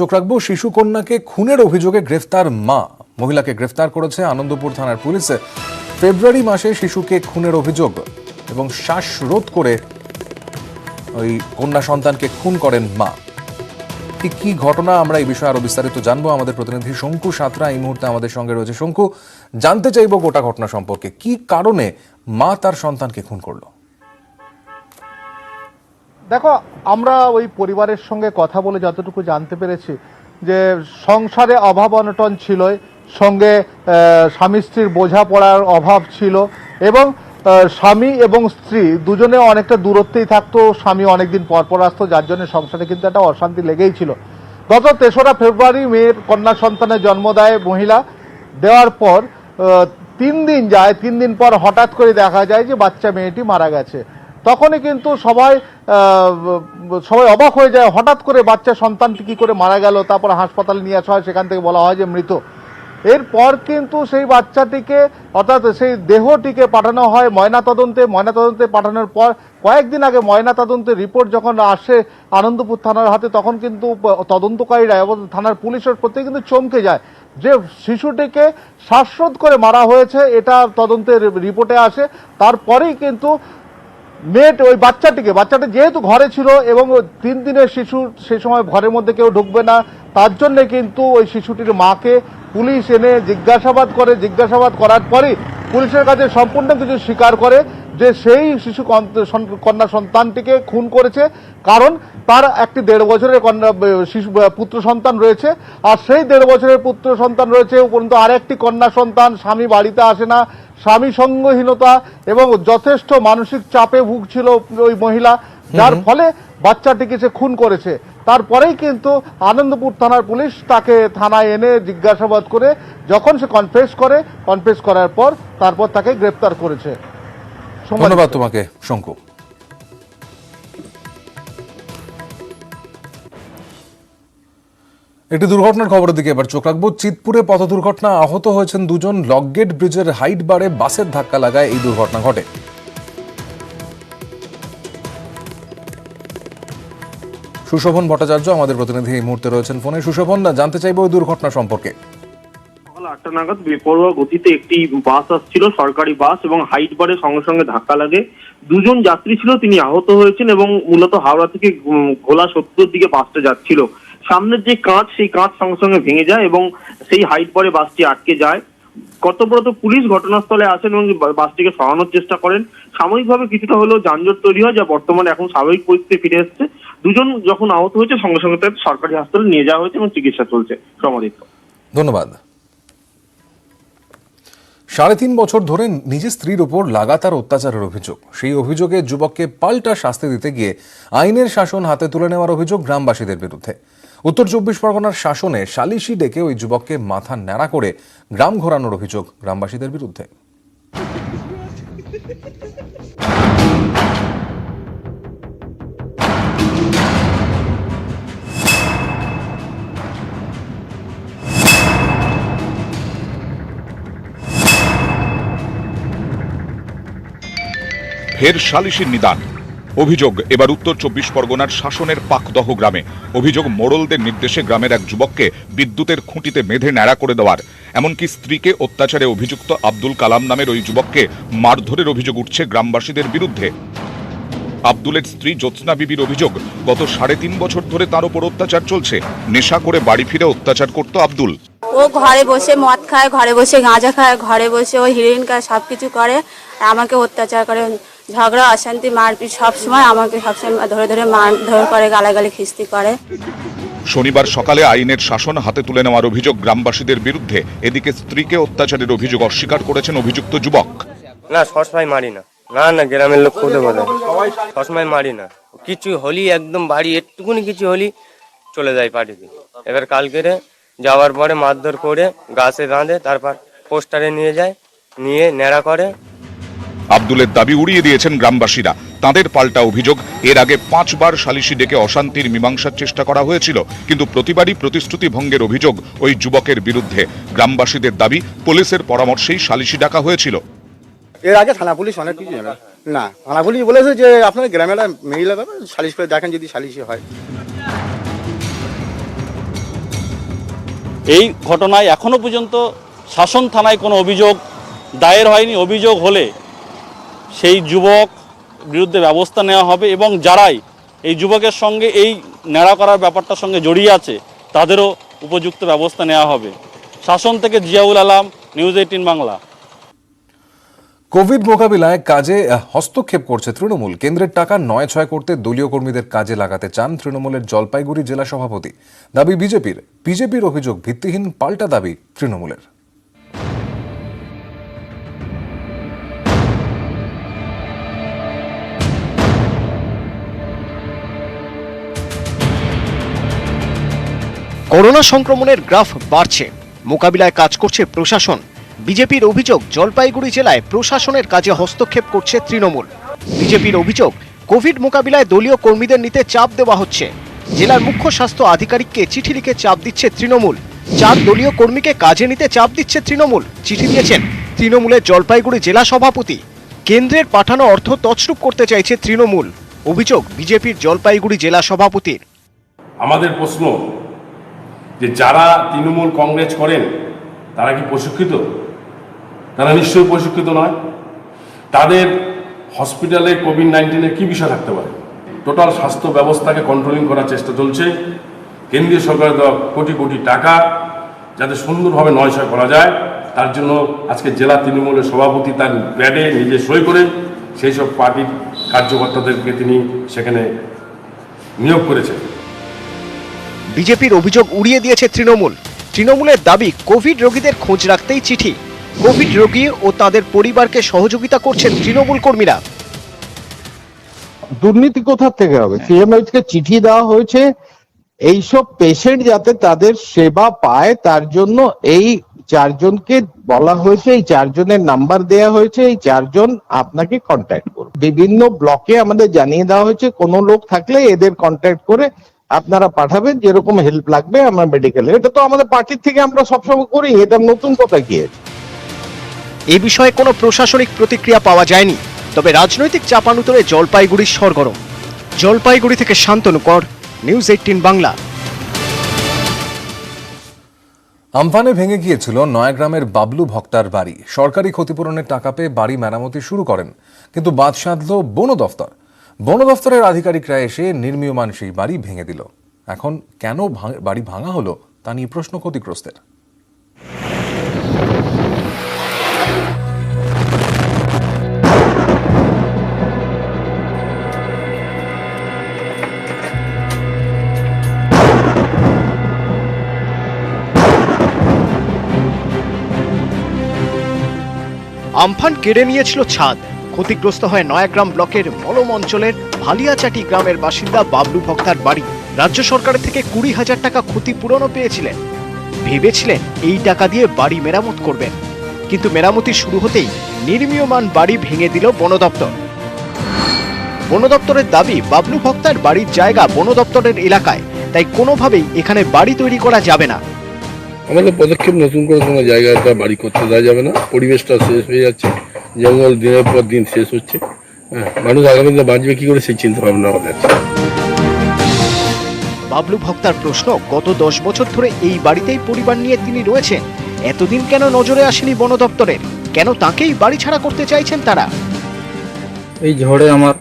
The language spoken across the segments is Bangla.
চোখ রাখবো শিশু কন্যাকে খুনের অভিযোগে গ্রেফতার মা। মহিলাকে গ্রেফতার করেছে আনন্দপুর থানার পুলিশ। ফেব্রুয়ারি মাসে শিশুকে খুনের অভিযোগ এবং শ্বাসরোধ করে ওই কন্যা সন্তানকে খুন করেন মা। ঠিক কি ঘটনা, আমরা এই বিষয়ে আরো বিস্তারিত জানবো। আমাদের প্রতিনিধি শঙ্কু সাঁতরা এই মুহূর্তে আমাদের সঙ্গে রয়েছে। শঙ্কু, জানতে চাইবো গোটা ঘটনা সম্পর্কে, কি কারণে মা তার সন্তানকে খুন করলো? দেখো, আমরা ওই পরিবারের সঙ্গে কথা বলে যতটুকু জানতে পেরেছি যে সংসারে অভাব অনটন ছিল, সঙ্গে স্বামী স্ত্রীর বোঝাপড়ার অভাব ছিল এবং স্বামী এবং স্ত্রী দুজনে অনেকটা দূরত্বেই থাকতো। স্বামী অনেকদিন পর আসতো, যার জন্য সংসারে কিন্তু একটা অশান্তি লেগেই ছিল। গত 3রা ফেব্রুয়ারি মেয়ের কন্যা সন্তানের জন্ম দেয় মহিলা। দেওয়ার পর 3 দিন যায়, 3 দিন পর হঠাৎ করে দেখা যায় যে বাচ্চা মেয়েটি মারা গেছে। তখনই কিন্তু সবাই অবাক হয়ে যায়, হঠাৎ করে বাচ্চা সন্তানটি কি করে মারা গেল। তারপর হাসপাতালে নিয়ে আসা হয়, সেখান থেকে বলা হয় যে মৃত। এরপর কিন্তু সেই বাচ্চাটিকে অর্থাৎ সেই দেহটিকে পাঠানো হয় ময়নাতদন্তে পাঠানোর পর কয়েকদিন আগে ময়নাতদন্তের রিপোর্ট যখন আসে আনন্দপুর থানার হাতে, তখন কিন্তু তদন্তকারীরা এবং থানার পুলিশের প্রত্যেকে কিন্তু চমকে যায় যে শিশুটিকে শ্বাসরোধ করে মারা হয়েছে, এটা তদন্তের রিপোর্টে আসে। তারপরেই কিন্তু ওই বাচ্চাটি যেহেতু ঘরে ছিল এবং 3 দিনের শিশু, সেই সময় ঘরের মধ্যে কেউ ঢুকবে না, তার জন্য কিন্তু ওই শিশুটির মাকে পুলিশ এনে জিজ্ঞাসাবাদ করার পরে পুলিশের কাছে সম্পূর্ণ কিছু স্বীকার করে যে সেই শিশু কন্যা সন্তানটিকে খুন করেছে। কারণ তার একটি 1.5 বছরের শিশু পুত্র সন্তান রয়েছে, আর সেই 1.5 বছরের পুত্র সন্তান রয়েছে, কিন্তু আরেকটি কন্যা সন্তান। স্বামী বাড়িতে আসে না, স্বামী সঙ্গহীনতা এবং যথেষ্ট মানসিক চাপে ভুগছিল ওই মহিলা, যার ফলে বাচ্চাটিকে সে খুন করেছে। তারপরেই কিন্তু আনন্দপুর থানার পুলিশ তাকে থানায় এনে জিজ্ঞাসাবাদ করে যখন সে কনফেস করার পর তারপর তাকে গ্রেপ্তার করেছে। ধন্যবাদ তোমাকে শঙ্কু। একটি দুর্ঘটনার খবরের দিকে এবার চোখ রাখবো। চিতপুরে পথ দুর্ঘটনা, আহত হয়েছেন 2 জন। লকগেট ব্রিজের হাইট বারে বাসের ধাক্কা লাগায় এই দুর্ঘটনা ঘটে। সুশোভন ভট্টাচার্য আমাদের প্রতিনিধি এই মুহূর্তে রয়েছেন ফোনে। সুশোভন, জানতে চাইবো ওই দুর্ঘটনা সম্পর্কে। সকাল 8টা নাগাদ বেপরোয়া গতিতে একটি বাস আসছিল, সরকারি বাস, এবং হাইট বারে সঙ্গে সঙ্গে ধাক্কা লাগে। 2 জন যাত্রী ছিল, তিনি আহত হয়েছেন এবং মূলত হাওড়া থেকে ঘোলা 70 দিকে বাসটা যাচ্ছিল। সামনের যে কাঁচ, সেই কাঁচ সঙ্গে সঙ্গে ভেঙে যায় এবং সেই হাইট বারে বাসটি আটকে যায়। কর্তব্যরত পুলিশ ঘটনাস্থলে আসেন এবং বাসটিকে সরানোর চেষ্টা করেন। সাময়িকভাবে কিছুটা হলেও যানজট তৈরি হয়, যা বর্তমানে এখন স্বাভাবিক পরিস্থিতি ফিরে এসেছে। 2 জন যখন আহত হয়েছে সঙ্গে সঙ্গে তাদের সরকারি হাসপাতালে নিয়ে যাওয়া হয়েছে এবং চিকিৎসা চলছে। সমাদিত্য, ধন্যবাদ। 3.5 বছর ধরে নিজের স্ত্রীর উপর লাগাতার অত্যাচারের অভিযোগ। সেই অভিযোগে যুবককে পাল্টা শাস্তি দিতে গিয়ে আইনের শাসন হাতে তুলে নেওয়ার অভিযোগ গ্রামবাসীদের বিরুদ্ধে। উত্তর 24 পরগনার শাসনে সালিশি ডেকে ওই যুবককে মাথা ন্যাড়া করে গ্রাম ঘোরানোর অভিযোগ গ্রামবাসীদের বিরুদ্ধে। ফের সালিশির নিদান। অভিযোগ এবার উত্তর 24 পরগনার শাসনের পাকদহ গ্রামে। অভিযোগ মোড়লদের নির্দেশে গ্রামের এক যুবককে বিদ্যুতের খুঁটিতে বেঁধে ন্যাড়া করে দেওয়ার, এমনকি স্ত্রীকে অত্যাচারে অভিযুক্ত আব্দুল কালাম নামের ওই যুবককে মারধরের অভিযোগ উঠছে গ্রামবাসীদের বিরুদ্ধে। আব্দুলের স্ত্রী জ্যোৎস্না বিবির অভিযোগ, গত 3.5 বছর ধরে তার উপর অত্যাচার চলছে। নেশা করে বাড়ি ফিরে অত্যাচার করত আব্দুল। ও ঘরে বসে মদ খায়, ঘরে বসে গাঁজা খায়, ঘরে বসে ও হিরোইন খায়, সবকিছু করে। আমাকে অত্যাচার করে, ঝগড়া অশান্তি মারপিট সবসময় আমাকে সবসময় ধরে মারধর করে, গালাগালি খিস্তি করে। শনিবার সকালে আইনের শাসন হাতে তুলে নেওয়ার অভিযোগ গ্রামবাসীদের বিরুদ্ধে। এদিকে স্ত্রীকে অত্যাচারের অভিযোগ অস্বীকার করেছেন অভিযুক্ত যুবক। না, সবসময় মারি না, না গ্রামের লোক খুদে বলে সবসময় মারি না। কিছু হলি একদম বাড়ি একটুকুনি কিছু হলি চলে যায় পার্টিতে। এবার কালকেরে যাওয়ার পরে মারধর করে গাছে বাঁধে, তারপর পোস্টারে নিয়ে যায়, নিয়ে ন্যাড়া করে। আব্দুলের দাবি উড়িয়ে দিয়েছেন গ্রামবাসীরা। তাদের পাল্টা অভিযোগ, এর আগে 5 বার সালিশি ডেকে অশান্তির মীমাংসার চেষ্টা করা হয়েছিল, কিন্তু প্রতিবারই প্রতিশ্রুতি ভঙ্গের অভিযোগ ওই যুবকের বিরুদ্ধে। গ্রামবাসীদের দাবি, পুলিশের পরামর্শেই সালিশি ডাকা হয়েছিল। এর আগে থানা পুলিশ অনেক কিছু জানে না, থানা পুলিশ বলেছে যে আপনার গ্রামের মেইল সালিশ করে দেখেন যদি সালিশি হয়। এই ঘটনায় এখনও পর্যন্ত শাসন থানায় কোনো অভিযোগ দায়ের হয়নি। অভিযোগ হলে সেই যুবক বিরুদ্ধে ব্যবস্থা নেওয়া হবে এবং যারাই এই যুবকের সঙ্গে এই ন্যাড়া করার ব্যাপারটার সঙ্গে জড়িয়ে আছে তাদেরও উপযুক্ত ব্যবস্থা নেওয়া হবে। শাসন থেকে জিয়াউল আলম, নিউজ 18 বাংলা। কোভিড মোকাবিলায় কাজে হস্তক্ষেপ করছে তৃণমূল। কেন্দ্রের টাকা ৯/৬ করতে দলীয় কর্মীদের কাজে লাগাতে চান তৃণমূলের জলপাইগুড়ি জেলা সভাপতি। দাবি বিজেপির অভিযোগ ভিত্তিহীন, পাল্টা দাবি তৃণমূলের। করোনা সংক্রমণের গ্রাফ বাড়ছে, মোকাবিলায় কাজ করছে প্রশাসন। বিজেপির অভিযোগ জলপাইগুড়ি জেলায় প্রশাসনের কাজে হস্তক্ষেপ করছে তৃণমূল। বিজেপির অভিযোগ কোভিড মোকাবিলায় দলীয় কর্মীদের নিতে চাপ দেওয়া হচ্ছে। জেলার মুখ্য স্বাস্থ্য আধিকারিককে চিঠি লিখে চাপ দিচ্ছে তৃণমূল। 4 দলীয় কর্মীকে কাজে নিতে চাপ দিচ্ছে তৃণমূল। চিঠি দিয়েছেন তৃণমূলের জলপাইগুড়ি জেলা সভাপতি। কেন্দ্রের পাঠানো অর্থ তছরূপ করতে চাইছে তৃণমূল। অভিযোগ বিজেপির জলপাইগুড়ি জেলা সভাপতির। আমাদের প্রশ্ন যে যারা তৃণমূল কংগ্রেস করেন তারা কি প্রশিক্ষিত? তারা নিশ্চয়ই প্রশিক্ষিত নয়। তাদের হসপিটালে কোভিড-19-এর কি বিষয় থাকতে পারে? টোটাল স্বাস্থ্য ব্যবস্থাকে কন্ট্রোলিং করার চেষ্টা চলছে। কেন্দ্রীয় সরকারের দেওয়া কোটি কোটি টাকা যাতে সুন্দরভাবে ৯/৬ করা যায়, তার জন্য আজকে জেলা তৃণমূলের সভাপতি তার প্যাডে নিজে সই করে সেই সব পার্টির কার্যকর্তাদেরকে তিনি সেখানে নিয়োগ করেছেন। বিজেপির অভিযোগ উড়িয়ে দিয়েছে তৃণমূল। তৃণমূলের দাবি কোভিড রোগীদের খোঁজ রাখতেই চিঠি। কোভিড রোগী ও তাদের পরিবারকে সহযোগিতা করছেন তৃণমূল কর্মীরা। দুর্নীতি কোথা থেকে হবে? সিএমএইচ কে চিঠি দেওয়া হয়েছে এইসব পেশেন্ট যাতে তাদের সেবা পায়, তার জন্য এই 4 জনকে বলা হয়েছে, এই 4 জনের নাম্বার দেওয়া হয়েছে, এই 4 জন আপনাকে কন্ট্যাক্ট করবে। বিভিন্ন ব্লকে আমাদের জানিয়ে দেওয়া হয়েছে কোনো লোক থাকলে এদের কন্ট্যাক্ট করে আপনারা পাঠাবেন, যেরকম হেল্প লাগবে আমরা মেডিকেলে। এটা তো আমাদের পার্টির থেকে আমরা সবসময় করি, এটা নতুন কথা কি আছে? এই বিষয়ে কোনো প্রশাসনিক প্রতিক্রিয়া পাওয়া যায়নি, তবে রাজনৈতিক চাপানুতরে জলপাইগুড়ির সরগরম। জলপাইগুড়ি থেকে শান্তনু কর, নিউজ 18 বাংলা। আমফানে ভেঙে গিয়েছিল নয়াগ্রামের বাবলু ভক্তার বাড়ি। সরকারি ক্ষতিপূরণের টাকা পেয়ে বাড়ি মেরামতি শুরু করেন, কিন্তু বাদ সাধল বন দফতর। বন দফতরের আধিকারিকরা এসে নির্মীয়মান সেই বাড়ি ভেঙে দিল। এখন কেন বাড়ি ভাঙা হলো তা নিয়ে প্রশ্ন ক্ষতিগ্রস্তের। আমফান কেড়ে নিয়েছিল ছাদ। ক্ষতিগ্রস্ত হয় নয়াগ্রাম ব্লকের মলম অঞ্চলের ভালিয়াচাটি গ্রামের বাসিন্দা বাবলু ভক্তার বাড়ি। রাজ্য সরকারের থেকে 20,000 টাকা ক্ষতিপূরণও পেয়েছিলেন। ভেবেছিলেন এই টাকা দিয়ে বাড়ি মেরামত করবেন, কিন্তু মেরামতি শুরু হতেই নির্মীয়মান বাড়ি ভেঙে দিল বন দপ্তর। বন দপ্তরের দাবি বাবলু ভক্তার বাড়ির জায়গা বন দপ্তরের এলাকায়, তাই কোনোভাবেই এখানে বাড়ি তৈরি করা যাবে না। আমাদের পদক্ষেপ নতুন করে কোনো জায়গায় বাড়ি করতে দেওয়া যাবে না। পরিবেশটা শেষ হয়ে যাচ্ছে, জঙ্গল দিনের পর দিন শেষ হচ্ছে। মানুষ আগামী দিনে বাঁচবে কি করে সেই চিন্তা ভাবনা আমাদের। বাবলু ভক্তার প্রশ্ন, গত 10 বছর ধরে এই বাড়িতেই পরিবার নিয়ে তিনি রয়েছেন, এতদিন কেন নজরে আসেনি বন দপ্তরের? কেন তাকেই বাড়ি ছাড়া করতে চাইছেন তারা? এই ঝড়ে আমার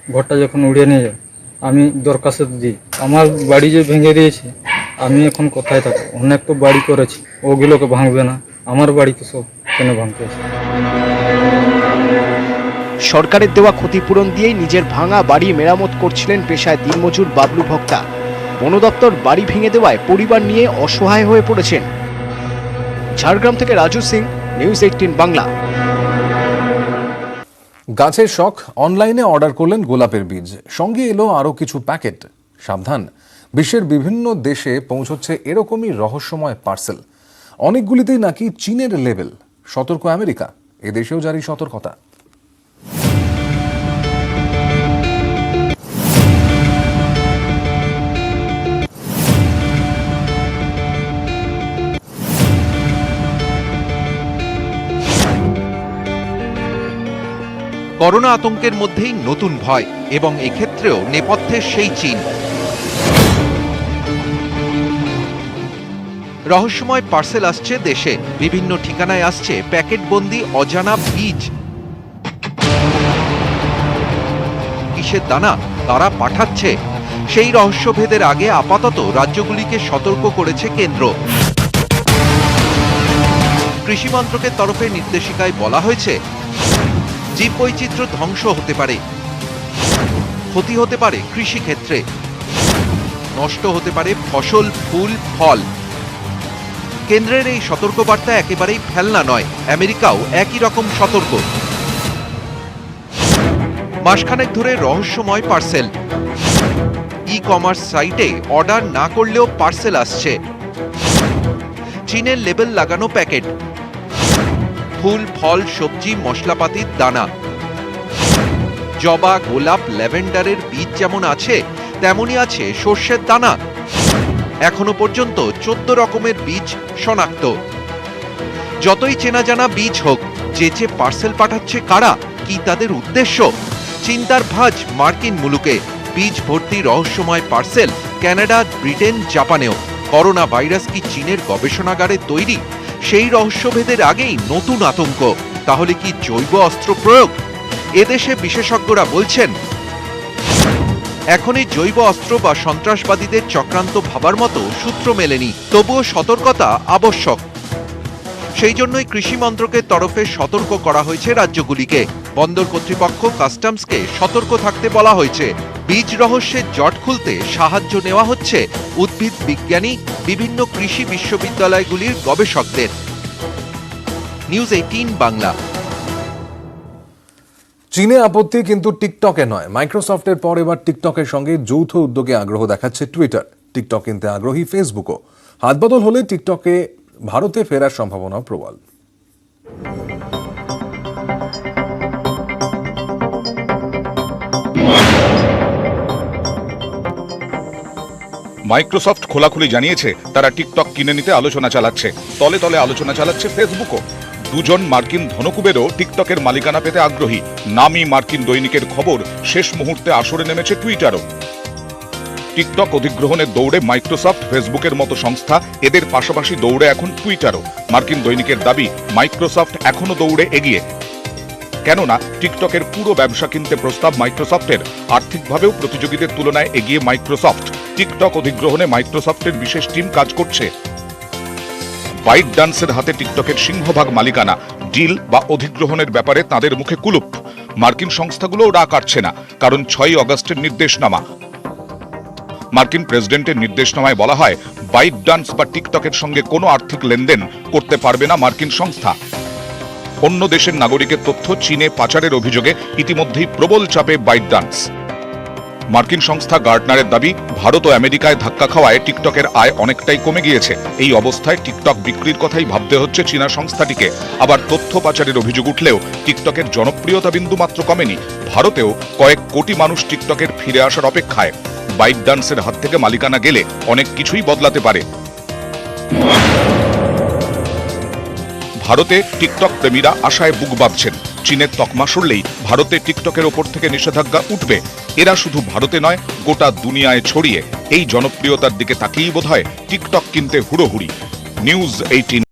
ঘরটা যখন উড়িয়ে নিয়ে যায়, আমি দরখাস্ত দিই, আমার বাড়ি যে ভেঙে দিয়েছে, আমি এখন কোথায় থাকবো? অনেক তো বাড়ি করেছি, ওগুলোকে ভাঙবে না, আমার বাড়িতে সব কেন ভাঙতে আসে? সরকারের দেওয়া ক্ষতিপূরণ দিয়েই নিজের ভাঙা বাড়ি মেরামত করছিলেন পেশায় দিনমজুর বাবলু ভক্তা। বন দপ্তর বাড়ি ভেঙে দেওয়ায় পরিবার নিয়ে অসহায় হয়ে পড়েছেন। ঝাড়গ্রাম থেকে রাজু সিং, নিউজ 18 বাংলা। গাছের শখ, অনলাইনে অর্ডার করলেন গোলাপের বীজ, সঙ্গে এলো আরও কিছু প্যাকেট। সাবধান, বিশ্বের বিভিন্ন দেশে পৌঁছচ্ছে এরকমই রহস্যময় পার্সেল। অনেকগুলিতেই নাকি চীনের লেবেল। সতর্ক আমেরিকা, এদেশেও জারি সতর্কতা। করোনা আতঙ্কের মধ্যেই নতুন ভয়, এবং এক্ষেত্রেও নেপথ্যে সেই চীন। রহস্যময় পার্সেল আসছে দেশে, বিভিন্ন ঠিকানায় আসছে প্যাকেটবন্দি অজানা বীজ। কিসের দানা তারা পাঠাচ্ছে, সেই রহস্যভেদের আগে আপাতত রাজ্যগুলিকে সতর্ক করেছে কেন্দ্র। কৃষি মন্ত্রকের তরফে নির্দেশিকায় বলা হয়েছে, জীববৈচিত্র্য ধ্বংস হতে পারে, ক্ষতি হতে পারে কৃষিক্ষেত্রে, নষ্ট হতে পারে ফসল, ফুল, ফল। কেন্দ্রের এই সতর্কবার্তা একেবারেই ফেলনা নয়, আমেরিকাও একই রকম সতর্ক। মাসখানেক ধরে রহস্যময় পার্সেল, ই কমার্স সাইটে অর্ডার না করলেও পার্সেল আসছে, চীনের লেবেল লাগানো প্যাকেট, ফুল, ফল, সবজি, মশলাপাতির দানা। জবা, গোলাপ, ল্যাভেন্ডারের বীজ যেমন আছে তেমনই আছে সর্ষের দানা। এখনো পর্যন্ত 14 রকমের বীজ শনাক্ত। যতই চেনা জানা বীজ হোক, যে পার্সেল পাঠাচ্ছে কারা, কি তাদের উদ্দেশ্য, চিন্তার ভাঁজ মার্কিন মুলুকে। বীজ ভর্তি রহস্যময় পার্সেল কানাডা, ব্রিটেন, জাপানেও। করোনা ভাইরাস কি চীনের গবেষণাগারে তৈরি? সেই রহস্যভেদের আগেই নতুন আতঙ্ক। তাহলে কি জৈব অস্ত্র প্রয়োগ? এদেশে বিশেষজ্ঞরা বলছেন, এখনই জৈব অস্ত্র বা সন্ত্রাসবাদীদের চক্রান্ত ভাবার মতো সূত্র মেলেনি, তবুও সতর্কতা আবশ্যক। সেই জন্যই কৃষি মন্ত্রকের তরফে সতর্ক করা হয়েছে রাজ্যগুলিকে। বন্দর কর্তৃপক্ষ, কাস্টমসকে সতর্ক থাকতে বলা হয়েছে। বীজ রহস্যের জট খুলতে সাহায্য নেওয়া হচ্ছে উদ্ভিদ বিজ্ঞানী, বিভিন্ন কৃষি বিশ্ববিদ্যালয়গুলির গবেষকদের। নিউজ 18 বাংলা। চীনে আপত্তি কিন্তু টিকটকে নয়। মাইক্রোসফটের পর এবার টিকটকের সঙ্গে যৌথ উদ্যোগে আগ্রহ দেখাচ্ছে টুইটার। টিকটক কিনতে আগ্রহী ফেসবুকও। হাতবদল হলে টিকটকে ভারতে ফেরার সম্ভাবনা প্রবল। মাইক্রোসফট খোলাখুলি জানিয়েছে তারা টিকটক কিনে নিতে আলোচনা চালাচ্ছে। তলে তলে আলোচনা চালাচ্ছে ফেসবুকও। দুজন মার্কিন ধনকুবেরও টিকটকের মালিকানা পেতে আগ্রহী। নামী মার্কিন দৈনিকের খবর, শেষ মুহূর্তে আসরে নেমেছে টুইটারও। টিকটক অধিগ্রহণের দৌড়ে মাইক্রোসফট, ফেসবুকের মতো সংস্থা, এদের পাশাপাশি দৌড়ে এখন টুইটারও। মার্কিন দৈনিকের দাবি, মাইক্রোসফট এখনো দৌড়ে এগিয়ে। কেননা টিকটকের পুরো ব্যবসা কিনতে প্রস্তাব মাইক্রোসফটের। আর্থিকভাবেও প্রতিযোগীদের তুলনায় এগিয়ে মাইক্রোসফট। টিকটক অধিগ্রহণে মাইক্রোসফটের বিশেষ টিম কাজ করছে। বাইট ডান্সের হাতে টিকটকের সিংহভাগ মালিকানা। ডিল বা অধিগ্রহণের ব্যাপারে তাদের মুখে কুলুপ। মার্কিন সংস্থাগুলোও রাগ কাটছে না, কারণ 6 আগস্টের নির্দেশনামা। মার্কিন প্রেসিডেন্টের নির্দেশনামায় বলা হয়, বাইট ডান্স বা টিকটকের সঙ্গে কোনো আর্থিক লেনদেন করতে পারবে না মার্কিন সংস্থা। অন্য দেশের নাগরিকের তথ্য চীনে পাচারের অভিযোগে ইতিমধ্যেই প্রবল চাপে বাইট ডান্স। মার্কিন সংস্থা গার্টনারের দাবি, ভারত ও আমেরিকায় ধাক্কা খাওয়ায় টিকটকের আয় অনেকটাই কমে গিয়েছে। এই অবস্থায় টিকটক বিক্রির কথাই ভাবতে হচ্ছে চীনা সংস্থাটিকে। আবার তথ্য পাচারের অভিযোগ উঠলেও টিকটকের জনপ্রিয়তা বিন্দুমাত্র কমেনি। ভারতেও কয়েক কোটি মানুষ টিকটকের ফিরে আসার অপেক্ষায়। বাইট ডান্সের হাত থেকে মালিকানা গেলে অনেক কিছুই বদলাতে পারে। ভারতে টিকটক প্রেমীরা আশায় বুক বাঁধছেন। চীনের তকমা সরলেই ভারতে টিকটকের ওপর থেকে নিষেধাজ্ঞা উঠবে। এরা শুধু ভারতে নয়, গোটা দুনিয়ায় ছড়িয়ে। এই জনপ্রিয়তার দিকে তাকিয়েই বোধহয় টিকটক কিনতে হুড়োহুড়ি। নিউজ 18।